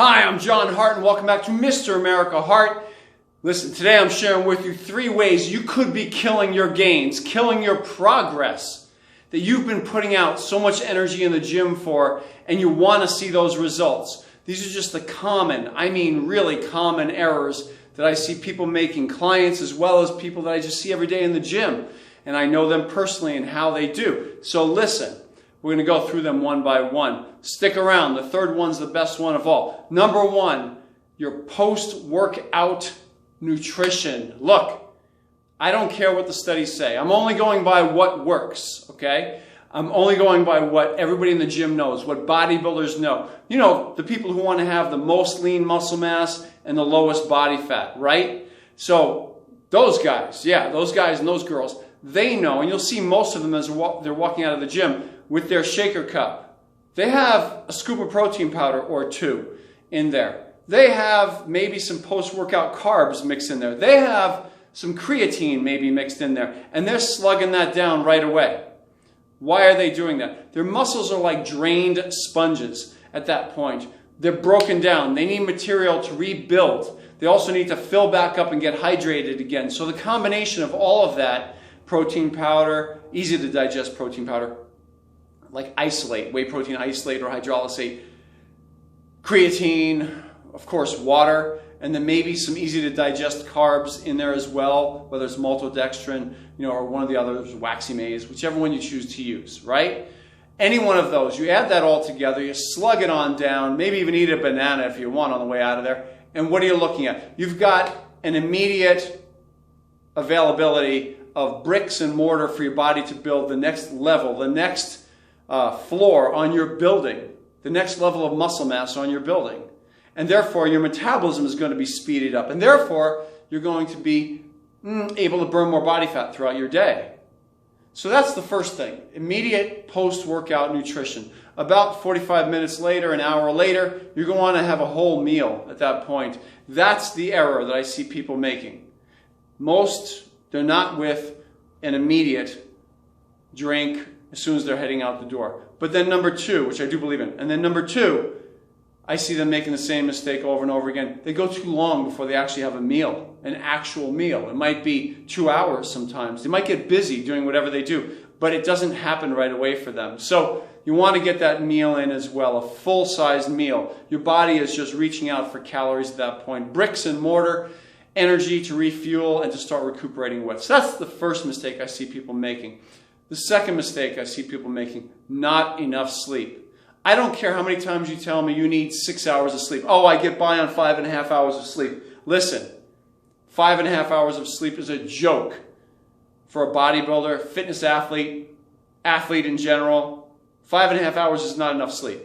Hi, I'm John Hart and welcome back to Mr. America Hart. Listen, today I'm sharing with you 3 ways you could be killing your gains, killing your progress that you've been putting out so much energy in the gym for, and you want to see those results. These are just the common, I mean really common errors that I see people making, clients as well as people that I just see every day in the gym. And I know them personally and how they do. So listen, we're going to go through them one by one. Stick around. The third one's the best one of all. Number 1, your post-workout nutrition. Look, I don't care what the studies say. I'm only going by what works, okay? I'm only going by what everybody in the gym knows, what bodybuilders know. You know, the people who want to have the most lean muscle mass and the lowest body fat, right? So those guys, yeah, those guys and those girls, they know, and you'll see most of them as they're walking out of the gym with their shaker cup. They have a scoop of protein powder or 2 in there. They have maybe some post-workout carbs mixed in there. They have some creatine maybe mixed in there. And they're slugging that down right away. Why are they doing that? Their muscles are like drained sponges at that point. They're broken down. They need material to rebuild. They also need to fill back up and get hydrated again. So the combination of all of that, protein powder, easy to digest protein powder, like isolate, whey protein isolate or hydrolysate, creatine, of course water, and then maybe some easy to digest carbs in there as well, whether it's maltodextrin, or one of the others, waxy maize, whichever one you choose to use, right? Any one of those, you add that all together, you slug it on down, maybe even eat a banana if you want on the way out of there, and what are you looking at? You've got an immediate availability of bricks and mortar for your body to build the next level, the next floor on your building, the next level of muscle mass on your building. And therefore, your metabolism is going to be speeded up. And therefore, you're going to be able to burn more body fat throughout your day. So that's the first thing, immediate post-workout nutrition. About 45 minutes later, an hour later, you're going to want to have a whole meal at that point. That's the error that I see people making. Most, they're not with an immediate drink as soon as they're heading out the door. But then number 2, which I do believe in, and then number 2, I see them making the same mistake over and over again. They go too long before they actually have a meal, an actual meal. It might be 2 hours sometimes. They might get busy doing whatever they do, but it doesn't happen right away for them. So you want to get that meal in as well, a full-sized meal. Your body is just reaching out for calories at that point. Bricks and mortar, energy to refuel and to start recuperating with. So that's the first mistake I see people making. The second mistake I see people making, not enough sleep. I don't care how many times you tell me you need 6 hours of sleep. Oh, I get by on 5.5 hours of sleep. Listen, 5.5 hours of sleep is a joke for a bodybuilder, fitness athlete, athlete in general. 5.5 hours is not enough sleep.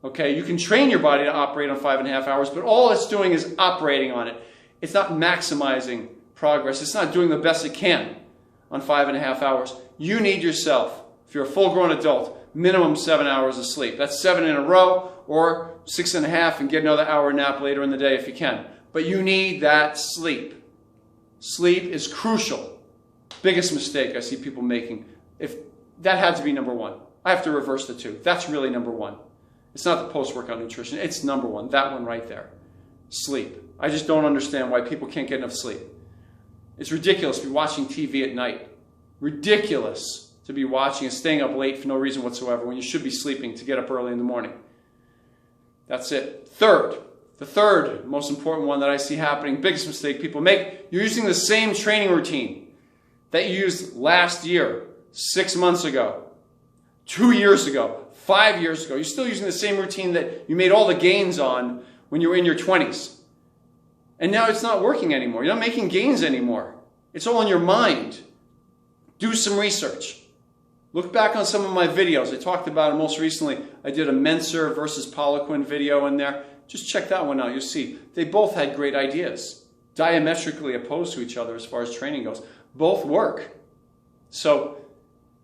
Okay, you can train your body to operate on 5.5 hours, but all it's doing is operating on it. It's not maximizing progress. It's not doing the best it can on 5.5 hours. You need yourself, if you're a full-grown adult, minimum 7 hours of sleep. That's 7 in a row or 6.5 and get another hour nap later in the day if you can. But you need that sleep. Sleep is crucial. Biggest mistake I see people making. If that had to be number 1. I have to reverse the 2. That's really number 1. It's not the post-workout nutrition. It's number 1. That one right there. Sleep. I just don't understand why people can't get enough sleep. It's ridiculous to be watching TV at night. Ridiculous to be watching and staying up late for no reason whatsoever when you should be sleeping to get up early in the morning. That's it. The third most important one that I see happening, biggest mistake people make, you're using the same training routine that you used last year, 6 months ago, 2 years ago, 5 years ago. You're still using the same routine that you made all the gains on when you were in your 20s. And now it's not working anymore. You're not making gains anymore. It's all in your mind. Do some research. Look back on some of my videos. I talked about it most recently. I did a Mentzer versus Poliquin video in there. Just check that one out. You'll see. They both had great ideas. Diametrically opposed to each other as far as training goes. Both work. So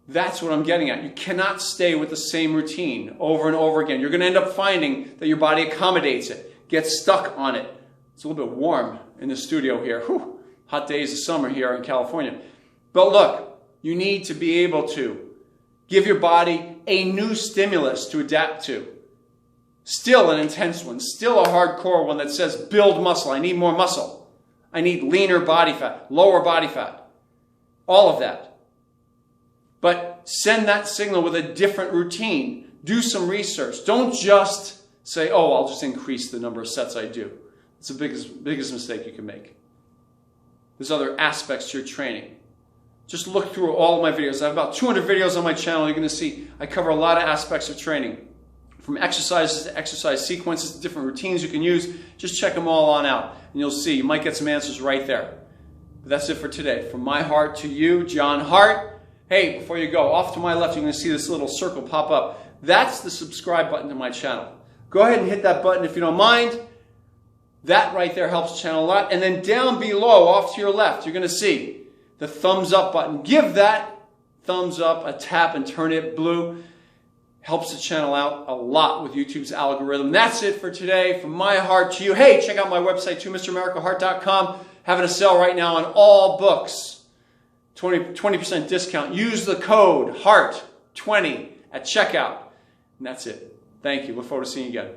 that's what I'm getting at. You cannot stay with the same routine over and over again. You're going to end up finding that your body accommodates it, gets stuck on it. It's a little bit warm in the studio here. Whew. Hot days of summer here in California. But look, you need to be able to give your body a new stimulus to adapt to. Still an intense one. Still a hardcore one that says build muscle. I need more muscle. I need leaner body fat, lower body fat. All of that. But send that signal with a different routine. Do some research. Don't just say, oh, I'll just increase the number of sets I do. It's the biggest mistake you can make. There's other aspects to your training. Just look through all of my videos. I have about 200 videos on my channel. You're going to see I cover a lot of aspects of training. From exercises to exercise sequences to different routines you can use. Just check them all on out. And you'll see. You might get some answers right there. But that's it for today. From my heart to you, John Hart. Hey, before you go, off to my left, you're going to see this little circle pop up. That's the subscribe button to my channel. Go ahead and hit that button if you don't mind. That right there helps the channel a lot. And then down below, off to your left, you're going to see the thumbs up button. Give that thumbs up a tap and turn it blue. Helps the channel out a lot with YouTube's algorithm. That's it for today. From my heart to you. Hey, check out my website, too, MrAmericaHeart.com. Having a sale right now on all books. 20% discount. Use the code HEART20 at checkout. And that's it. Thank you. Look forward to seeing you again.